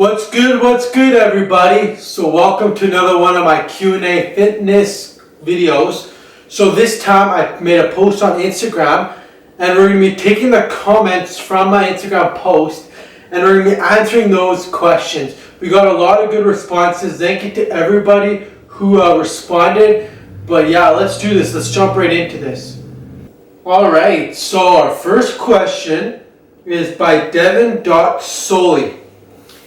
What's good everybody? So welcome to another one of my Q&A fitness videos. So this time I made a post on Instagram and we're going to be taking the comments from my Instagram post and we're going to be answering those questions. We got a lot of good responses. Thank you to everybody who responded. But yeah, let's do this. Let's jump right into this. Alright, so our first question is by Devin.Soli.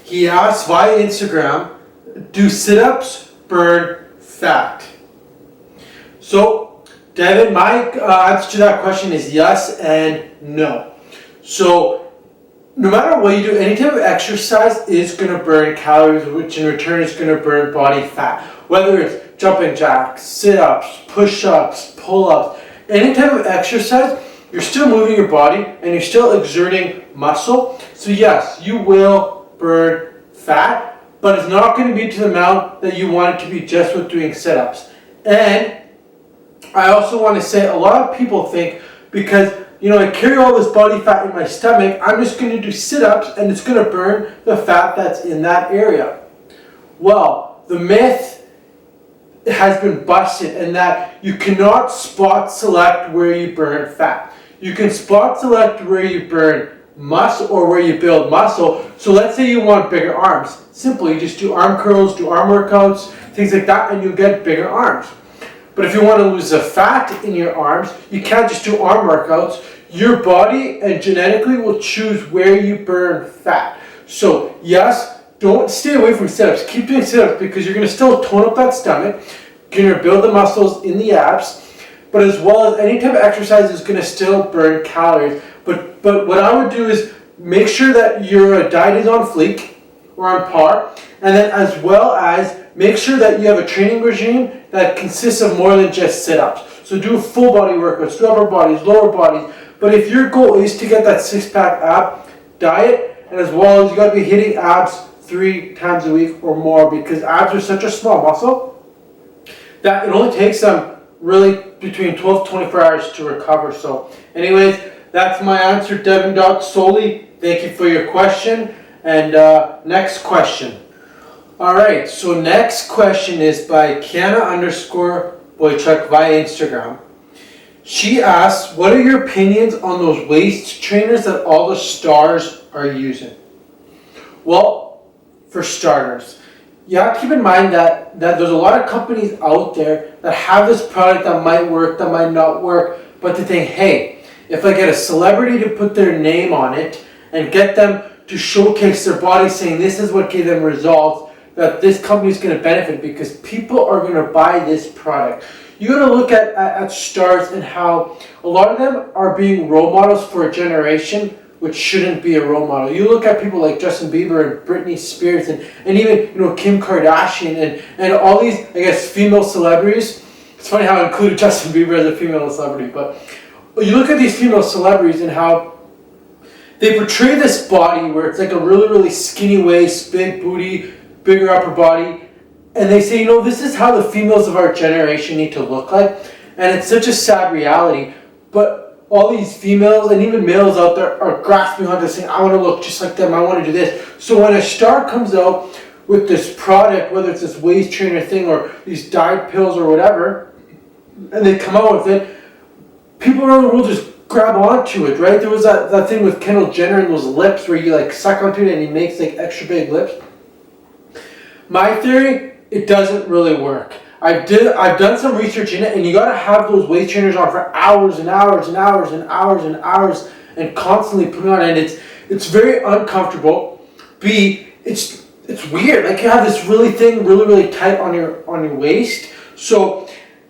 He asked via Instagram, do sit-ups burn fat? So, Devin, my answer to that question is yes and no. So, no matter what you do, any type of exercise is going to burn calories, which in return is going to burn body fat. Whether it's jumping jacks, sit-ups, push-ups, pull-ups, any type of exercise, you're still moving your body and you're still exerting muscle. So yes, you will burn fat, but it's not going to be to the amount that you want it to be just with doing sit-ups. And I also want to say a lot of people think because I carry all this body fat in my stomach, I'm just going to do sit-ups and it's going to burn the fat that's in that area. Well, the myth has been busted in that you cannot spot select where you burn fat. You can spot select where you burn muscle or where you build muscle. So let's say you want bigger arms. Simply you just do arm curls, do arm workouts, things like that, and you'll get bigger arms. But if you want to lose the fat in your arms, you can't just do arm workouts. Your body and genetically will choose where you burn fat. So yes, don't stay away from sit-ups. Keep doing sit-ups because you're going to still tone up that stomach. You're going to build the muscles in the abs. But as well as any type of exercise is going to still burn calories. But what I would do is make sure that your diet is on fleek or on par. And then as well as make sure that you have a training regime that consists of more than just sit-ups. So do full body workouts, do upper bodies, lower bodies. But if your goal is to get that six-pack ab diet, and as well as you got to be hitting abs 3 times a week or more because abs are such a small muscle that it only takes them really between 12 to 24 hours to recover. So anyways, that's my answer, Devin.Soli. Thank you for your question. And next question. Alright, so next question is by Kiana_Boychuk via Instagram. She asks, what are your opinions on those waist trainers that all the stars are using? Well, for starters, you have to keep in mind that there's a lot of companies out there that have this product that might work, that might not work, but they think, hey, if I get a celebrity to put their name on it and get them to showcase their body saying this is what gave them results, that this company is going to benefit because people are going to buy this product. You got to look at stars and how a lot of them are being role models for a generation which shouldn't be a role model. You look at people like Justin Bieber and Britney Spears and even Kim Kardashian and all these, I guess, female celebrities. It's funny how I included Justin Bieber as a female celebrity, but you look at these female celebrities and how they portray this body where it's like a really, really skinny waist, big booty, bigger upper body, and they say, this is how the females of our generation need to look like, and it's such a sad reality, but all these females and even males out there are grasping onto this saying, I want to look just like them, I want to do this. So when a star comes out with this product, whether it's this waist trainer thing or these diet pills or whatever, and they come out with it, people around the world just grab onto it, right? There was that thing with Kendall Jenner and those lips where you suck onto it and he makes extra big lips. My theory, it doesn't really work. I've done some research in it, and you gotta have those waist trainers on for hours and hours and hours and hours and hours and constantly putting on, and it's very uncomfortable. B, it's weird. Like you have this really thin, really tight on your waist. So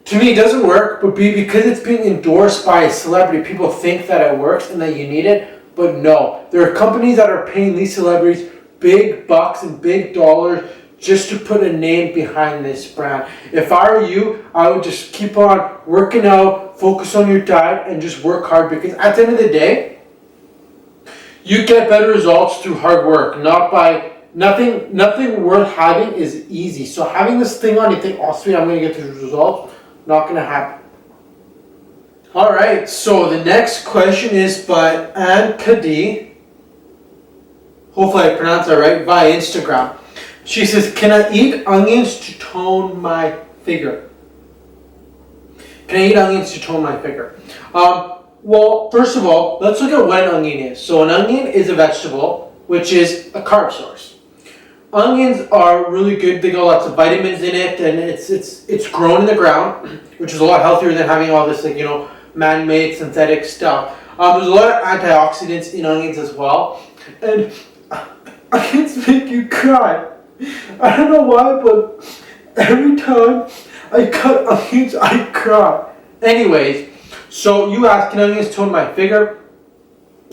to me, it doesn't work. But B, because it's being endorsed by a celebrity, people think that it works and that you need it. But no, there are companies that are paying these celebrities big bucks and big dollars just to put a name behind this brand. If I were you, I would just keep on working out, focus on your diet, and just work hard because at the end of the day, you get better results through hard work, not by nothing worth having is easy. So having this thing on, you think, oh sweet, I'm going to get the results, not going to happen. Alright, so the next question is by Ann Kadi. hopefully I pronounced that right, via Instagram. She says, can I eat onions to tone my figure? Can I eat onions to tone my figure? Well, first of all, let's look at what an onion is. So an onion is a vegetable, which is a carb source. Onions are really good. They got lots of vitamins in it, and it's grown in the ground, which is a lot healthier than having all this man-made synthetic stuff. There's a lot of antioxidants in onions as well, and onions make you cry. I don't know why, but every time I cut onions, I cry. Anyways, so you ask, can onions tone my figure?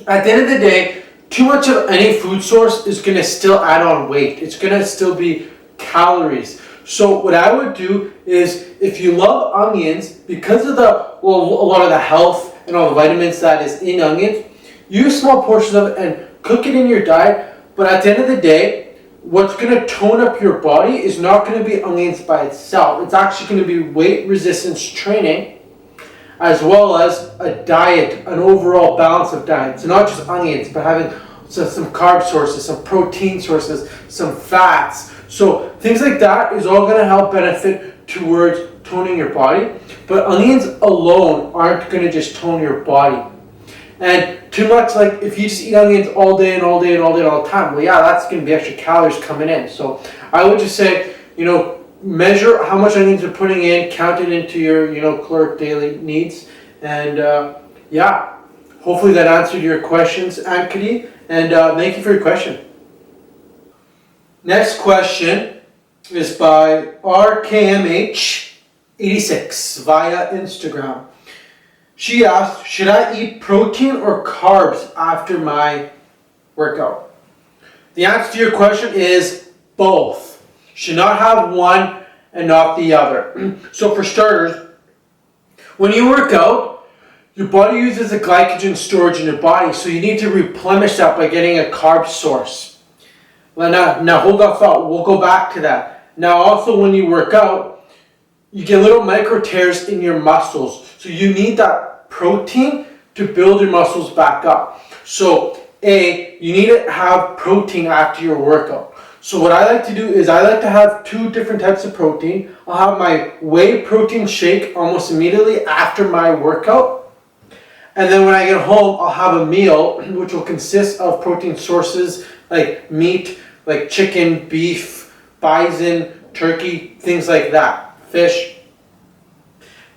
At the end of the day, too much of any food source is going to still add on weight. It's going to still be calories. So what I would do is, if you love onions, because of a lot of the health and all the vitamins that is in onions, use small portions of it and cook it in your diet. But at the end of the day, what's going to tone up your body is not going to be onions by itself. It's actually going to be weight resistance training, as well as a diet, an overall balance of diet. So not just onions, but having some carb sources, some protein sources, some fats. So things like that is all going to help benefit towards toning your body. But onions alone aren't going to just tone your body. And too much, like if you just eat onions all day and all day and all day and all the time, well, yeah, that's going to be extra calories coming in. So I would just say, measure how much onions you're putting in, count it into your, caloric daily needs. And yeah, hopefully that answered your questions, Ankiti. And thank you for your question. Next question is by RKMH86 via Instagram. She asked, should I eat protein or carbs after my workout? The answer to your question is both. You should not have one and not the other. So for starters, when you work out, your body uses a glycogen storage in your body, so you need to replenish that by getting a carb source. Well, now hold that thought. We'll go back to that. Now also when you work out, you get little micro tears in your muscles. So you need that protein to build your muscles back up. So you need to have protein after your workout. So what I like to do is I like to have two different types of protein. I'll have my whey protein shake almost immediately after my workout. And then when I get home, I'll have a meal which will consist of protein sources like meat, like chicken, beef, bison, turkey, things like that, fish.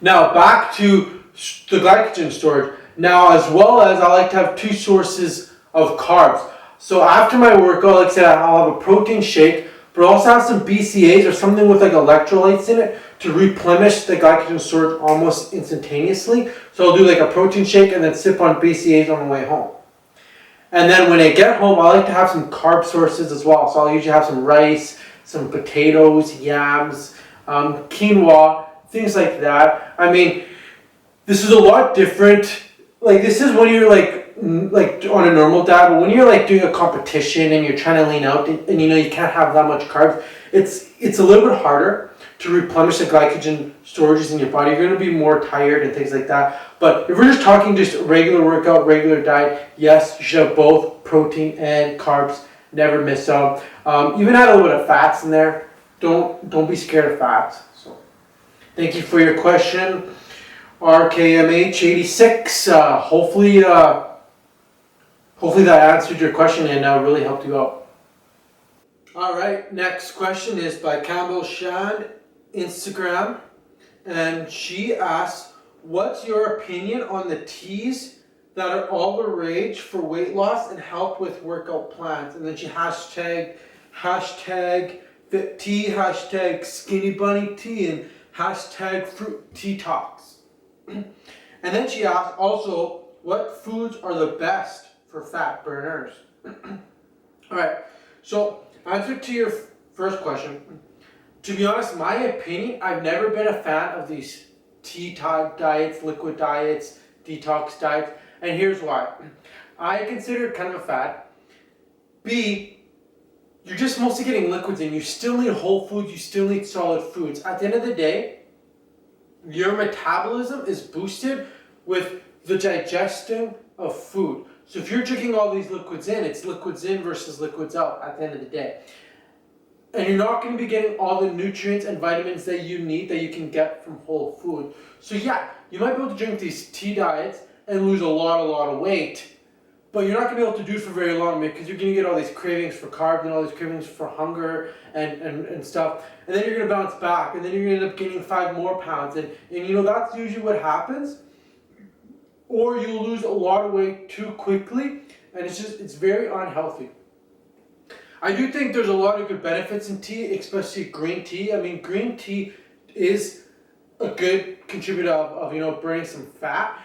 Now back to the glycogen storage. Now as well as I like to have two sources of carbs. So after my workout, like I said, I'll have a protein shake, but also have some BCAAs or something with like electrolytes in it to replenish the glycogen storage almost instantaneously. So I'll do like a protein shake and then sip on BCAAs on the way home. And then when I get home, I like to have some carb sources as well. So I'll usually have some rice, some potatoes, yams, quinoa, things like that. I mean, this is a lot different. Like this is when you're like on a normal diet, but when you're like doing a competition and you're trying to lean out and you can't have that much carbs, it's a little bit harder to replenish the glycogen storages in your body. You're going to be more tired and things like that. But if we're just talking just regular workout, regular diet, yes, you should have both protein and carbs. Never miss them. Even add a little bit of fats in there. Don't be scared of fats. So, thank you for your question, RKMH86. Hopefully that answered your question and really helped you out. All right, next question is by Campbell Shand, Instagram, and she asks, what's your opinion on the teas that are all the rage for weight loss and help with workout plans? And then she hashtag fit tea, hashtag skinny bunny tea, and hashtag fruit tea talks. And then she asks also, what foods are the best for fat burners? All right, so answer to your first question. To be honest, my opinion, I've never been a fan of these tea type diets, liquid diets, detox diets, and here's why. I consider it kind of a fad. B, you're just mostly getting liquids in. You still need whole foods, you still need solid foods. At the end of the day, your metabolism is boosted with the digestion of food. So if you're drinking all these liquids in, it's liquids in versus liquids out at the end of the day. And you're not going to be getting all the nutrients and vitamins that you need that you can get from whole food. So yeah, you might be able to drink these tea diets and lose a lot of weight, but you're not going to be able to do it for very long because you're going to get all these cravings for carbs and all these cravings for hunger and stuff. And then you're going to bounce back, and then you're going to end up gaining 5 more pounds. And you know, that's usually what happens. Or you'll lose a lot of weight too quickly, and it's very unhealthy. I do think there's a lot of good benefits in tea, especially green tea. I mean, green tea is a good contributor of you know, burning some fat.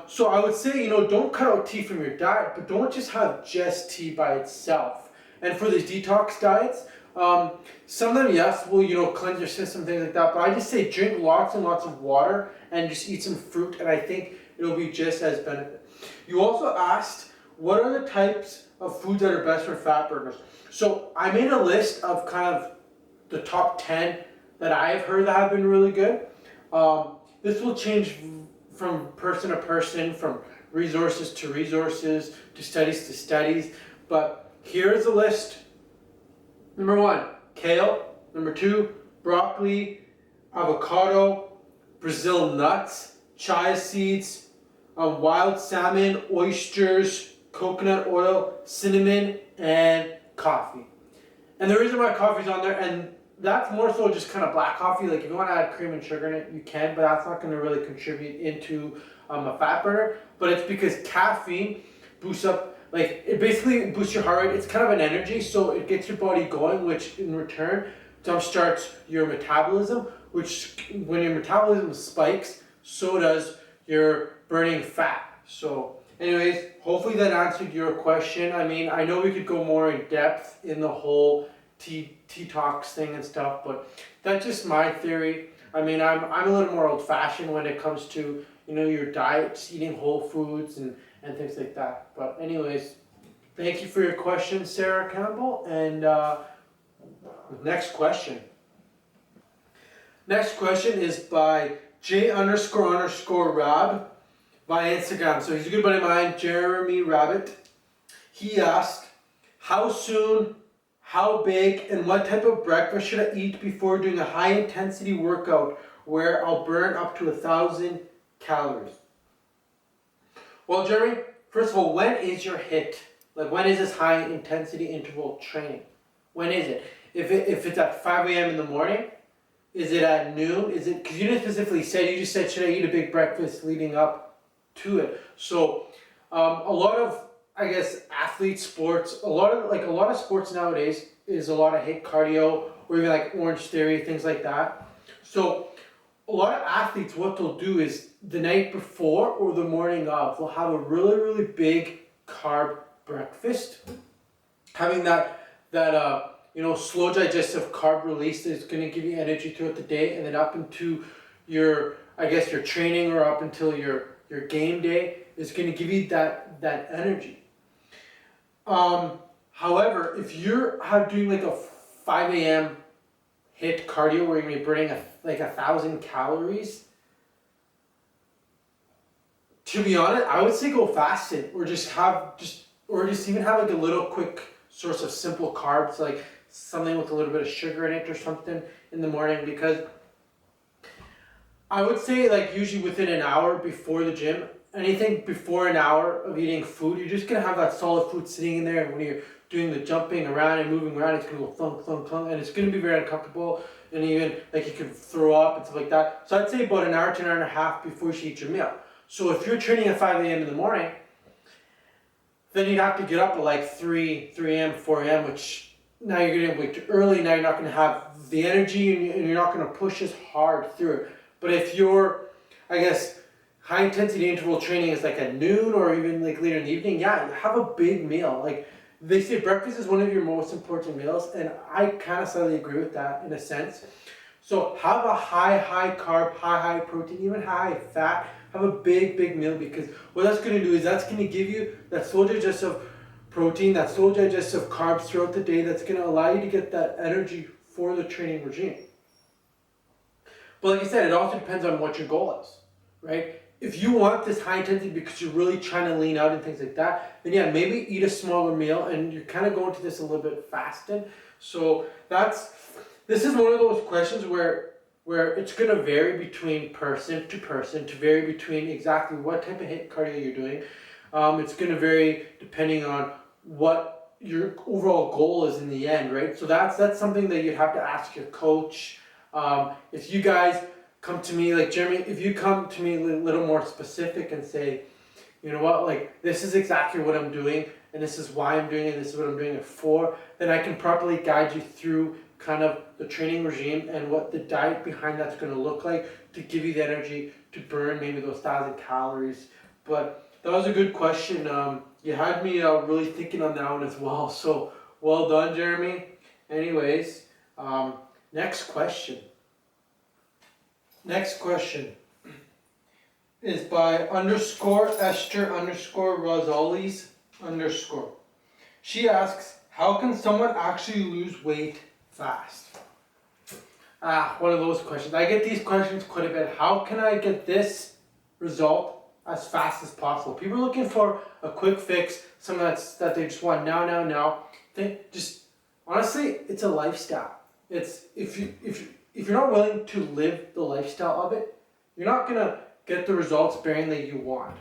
So I would say, you know, don't cut out tea from your diet, but don't just have just tea by itself. And for these detox diets, some of them, yes, will, you know, cleanse your system, things like that. But I just say drink lots and lots of water and just eat some fruit, and I think it'll be just as benefit. You also asked, what are the types of foods that are best for fat burners? So I made a list of kind of the top 10 that I have heard that have been really good. This will change from person to person, from resources to resources, to studies. But here is a list. Number 1, kale. Number 2, broccoli, avocado, Brazil nuts, chia seeds, wild salmon, oysters, coconut oil, cinnamon, and coffee. And the reason why coffee's on there, and that's more so just kind of black coffee. Like if you want to add cream and sugar in it, you can, but that's not going to really contribute into a fat burner. But it's because caffeine boosts up, like it basically boosts your heart rate. It's kind of an energy, so it gets your body going, which in return jumpstarts your metabolism, which when your metabolism spikes, so does your burning fat. So anyways, hopefully that answered your question. I mean, I know we could go more in depth in the whole tea talks thing and stuff, but that's just my theory. I mean, I'm a little more old fashioned when it comes to, you know, your diet, just eating whole foods and things like that. But anyways, thank you for your question, Sarah Campbell. And next question. Next question is by J__Rab by Instagram. So he's a good buddy of mine, Jeremy Rabbit. He asked, how soon, how big, and what type of breakfast should I eat before doing a high intensity workout where I'll burn up to 1,000 calories? Well, Jeremy, first of all, when is your HIIT? Like, when is this high intensity interval training? When is it? If it's at 5 a.m. in the morning, is it at noon? Is it, because you didn't specifically say, you just said, should I eat a big breakfast leading up to it? So a lot of, I guess, athlete sports, a lot of sports nowadays is a lot of HIIT cardio, or even like Orange Theory, things like that. So a lot of athletes, what they'll do is the night before or the morning of, they'll have a really big carb breakfast, having that you know, slow digestive carb release that is going to give you energy throughout the day, and then up into your, I guess, your training or up until your game day is going to give you that energy. However, if you're doing like a 5 a.m. HIIT cardio where you're going to be burning like 1,000 calories, to be honest, I would say go fasted, or just even have like a little quick source of simple carbs, like something with a little bit of sugar in it or something in the morning, because I would say like usually within an hour before the gym, anything before an hour of eating food, you're just going to have that solid food sitting in there, and when you're doing the jumping around and moving around, it's going to go thunk, thunk, thunk, and it's going to be very uncomfortable, and even like you can throw up and stuff like that. So I'd say about an hour to an hour and a half before you eat your meal. So if you're training at 5 a.m. in the morning, then you'd have to get up at like 3 a.m., 4 a.m., which now you're going to wake too early, now you're not going to have the energy, and you're not going to push as hard through it. But if you're, I guess, high intensity interval training is like at noon or even like later in the evening, yeah, have a big meal. Like they say breakfast is one of your most important meals, and I kind of slightly agree with that in a sense. So have a high carb, high protein, even high fat. Have a big meal, because what that's going to do is that's going to give you that slow digestive protein, that slow digestive carbs throughout the day, that's going to allow you to get that energy for the training regime. But like I said, it also depends on what your goal is, right? if you want this high intensity because you're really trying to lean out and things like that, then yeah, maybe eat a smaller meal and you're kind of going to this a little bit fasted. So this is one of those questions where it's going to vary between person to person, to vary between exactly what type of HIIT cardio you're doing. It's going to vary depending on what your overall goal is in the end, right? So that's something that you'd have to ask your coach. If you guys come to me, like Jeremy, if you come to me a little more specific and say, you know what, like this is exactly what I'm doing and this is why I'm doing it, this is what I'm doing it for, then I can properly guide you through kind of the training regime and what the diet behind that's going to look like to give you the energy to burn maybe those 1,000 calories. But that was a good question. You had me really thinking on that one as well. So well done, Jeremy. Anyways, next question. Next question is by _Esther_Rosales_. She asks, how can someone actually lose weight fast? One of those questions. I get these questions quite a bit. How can I get this result as fast as possible? People are looking for a quick fix, something that they just want now. Honestly, it's a lifestyle. It's if you're not willing to live the lifestyle of it, you're not gonna get the results bearing that you want.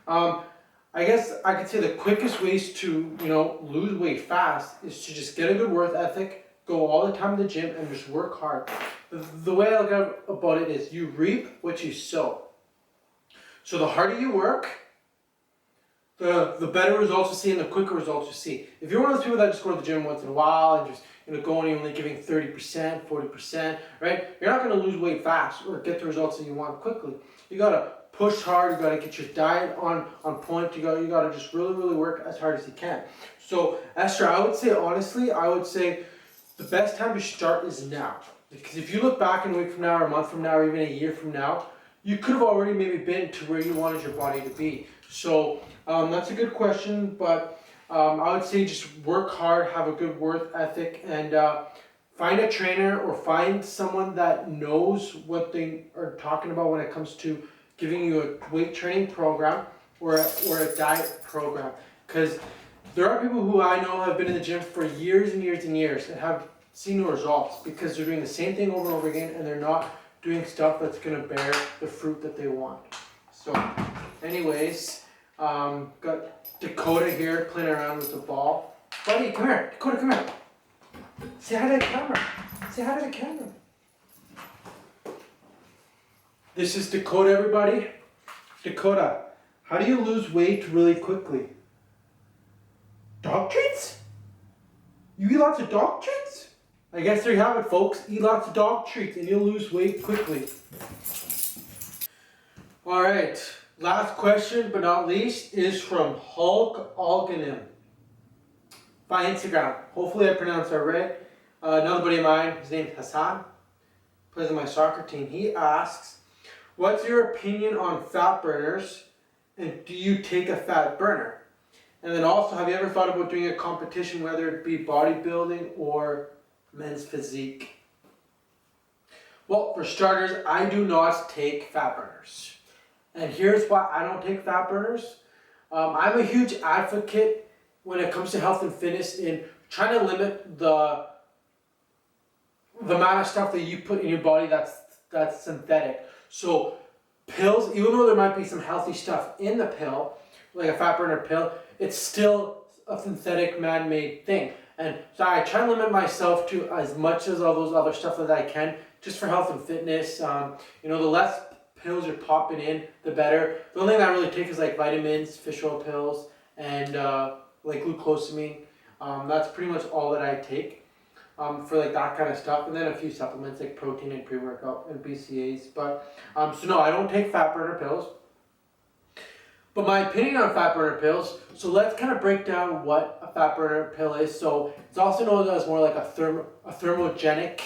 I guess I could say the quickest ways to lose weight fast is to just get a good work ethic, go all the time to the gym, and just work hard. The way I look about it is you reap what you sow. So the harder you work, the better results you see and the quicker results you see. If you're one of those people that just go to the gym once in a while and just go and you're only giving 30%, 40%, right? You're not going to lose weight fast or get the results that you want quickly. You got to push hard. You got to get your diet on point. You got to just really work as hard as you can. So Esther, I would say the best time to start is now. Because if you look back in a week from now or a month from now or even a year from now, you could have already maybe been to where you wanted your body to be. So that's a good question, but I would say just work hard, have a good work ethic, and find a trainer or find someone that knows what they are talking about when it comes to giving you a weight training program or a diet program. Because there are people who I know have been in the gym for years and years and years and have seen no results because they're doing the same thing over and over again and they're not doing stuff that's going to bear the fruit that they want. So anyways, got Dakota here playing around with the ball. Buddy, come here. Dakota, come here. Say hi to the camera. Say hi to the camera. This is Dakota, everybody. Dakota, how do you lose weight really quickly? Dog treats? You eat lots of dog treats? I guess there you have it, folks. Eat lots of dog treats and you'll lose weight quickly. All right. Last question, but not least, is from Hulk Alganim by Instagram. Hopefully I pronounced that right. Another buddy of mine, his name is Hassan, plays on my soccer team. He asks, what's your opinion on fat burners and do you take a fat burner? And then also, have you ever thought about doing a competition, whether it be bodybuilding or men's physique? Well, for starters, I do not take fat burners. And here's why I don't take fat burners. I'm a huge advocate when it comes to health and fitness in trying to limit the amount of stuff that you put in your body that's synthetic. So pills, even though there might be some healthy stuff in the pill, like a fat burner pill, it's still a synthetic man-made thing. And so I try to limit myself to as much as all those other stuff that I can, just for health and fitness. The less pills you're popping in, the better. The only thing I really take is like vitamins, fish oil pills, and like glucosamine. That's pretty much all that I take for like that kind of stuff, and then a few supplements like protein and pre-workout and BCAAs. But so no, I don't take fat burner pills. But my opinion on fat burner pills, so let's kind of break down what a fat burner pill is. So it's also known as more like a thermogenic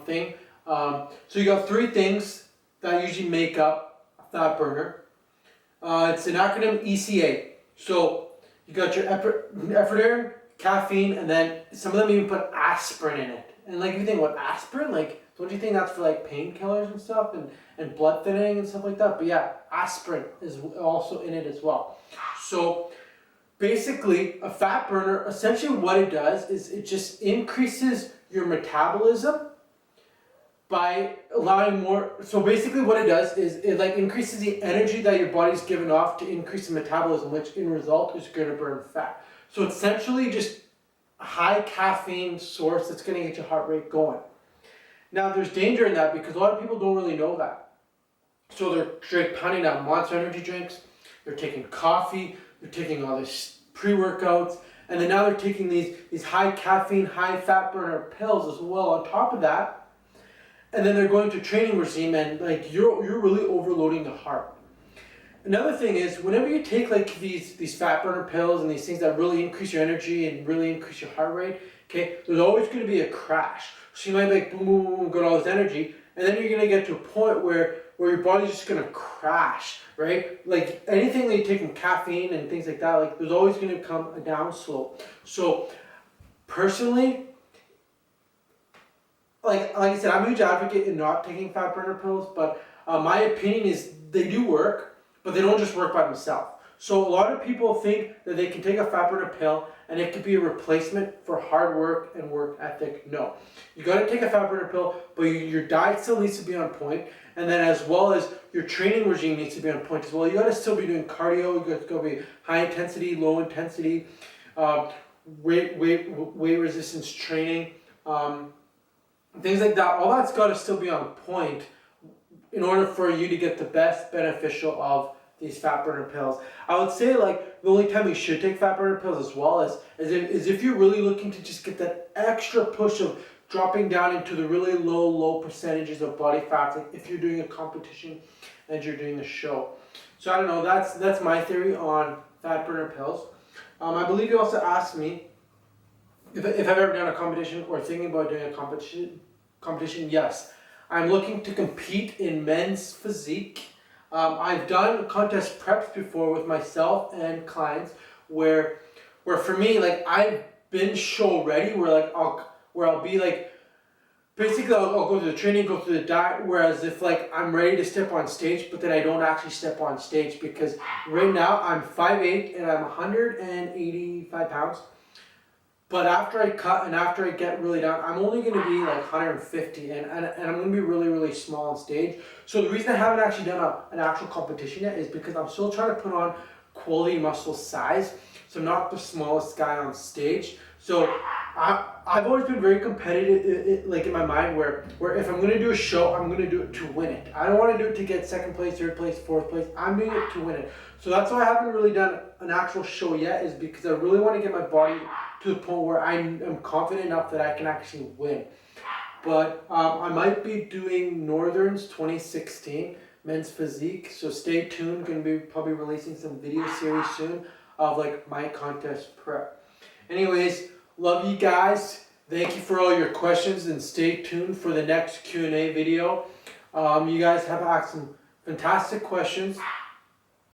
thing. So you got three things that usually make up a fat burner. It's an acronym ECA. So you got your ephedrine, caffeine, and then some of them even put aspirin in it. And like if you think about aspirin, like Don't you think that's for like painkillers and stuff and blood thinning and stuff like that? But yeah, aspirin is also in it as well. So basically, a fat burner, essentially what it does is it just increases your metabolism by allowing more. So basically what it does is it like increases the energy that your body's giving off to increase the metabolism, which in result is going to burn fat. So essentially just a high caffeine source that's going to get your heart rate going. Now there's danger in that because a lot of people don't really know that. So they're pounding out Monster energy drinks, they're taking coffee, they're taking all this pre-workouts, and then now they're taking these high caffeine, high fat burner pills as well on top of that. And then they're going to training regime and like you're really overloading the heart. Another thing is whenever you take like these fat burner pills and these things that really increase your energy and really increase your heart rate, okay, there's always going to be a crash. So you might like boom, boom, boom, get all this energy, and then you're going to get to a point where your body's just going to crash, right? Like anything that you take in caffeine and things like that, like there's always going to come a down slope. So personally, like I said, I'm a huge advocate in not taking fat burner pills, but my opinion is they do work, but they don't just work by themselves. So a lot of people think that they can take a fat burner pill and it could be a replacement for hard work and work ethic. No. You got to take a fat burner pill, but your diet still needs to be on point, and then as well as your training regime needs to be on point as well. You got to still be doing cardio, you got to be high intensity, low intensity, weight resistance training, things like that. All that's got to still be on point in order for you to get the best beneficial of these fat burner pills. I would say like the only time you should take fat burner pills as well is if you're really looking to just get that extra push of dropping down into the really low percentages of body fats, like if you're doing a competition and you're doing a show. So I don't know, that's my theory on fat burner pills. I believe you also asked me if I've ever done a competition or thinking about doing a competition. Yes, I'm looking to compete in men's physique. I've done contest preps before with myself and clients where for me, like I've been show ready where I'll be like, basically I'll go through the training, go through the diet, whereas if like I'm ready to step on stage, but then I don't actually step on stage because right now I'm 5'8" and I'm 185 pounds. But after I cut and after I get really down, I'm only going to be like 150 and I'm going to be really small on stage. So the reason I haven't actually done an actual competition yet is because I'm still trying to put on quality muscle size. So I'm not the smallest guy on stage. So I've always been very competitive, like in my mind, where if I'm going to do a show, I'm going to do it to win it. I don't want to do it to get second place, third place, fourth place. I'm doing it to win it. So that's why I haven't really done an actual show yet, is because I really want to get my body to the point where I am confident enough that I can actually win. But I might be doing Northern's 2016 men's physique. So stay tuned. Going to be probably releasing some video series soon of like my contest prep. Anyways, love you guys. Thank you for all your questions and stay tuned for the next Q&A video. You guys have asked some fantastic questions.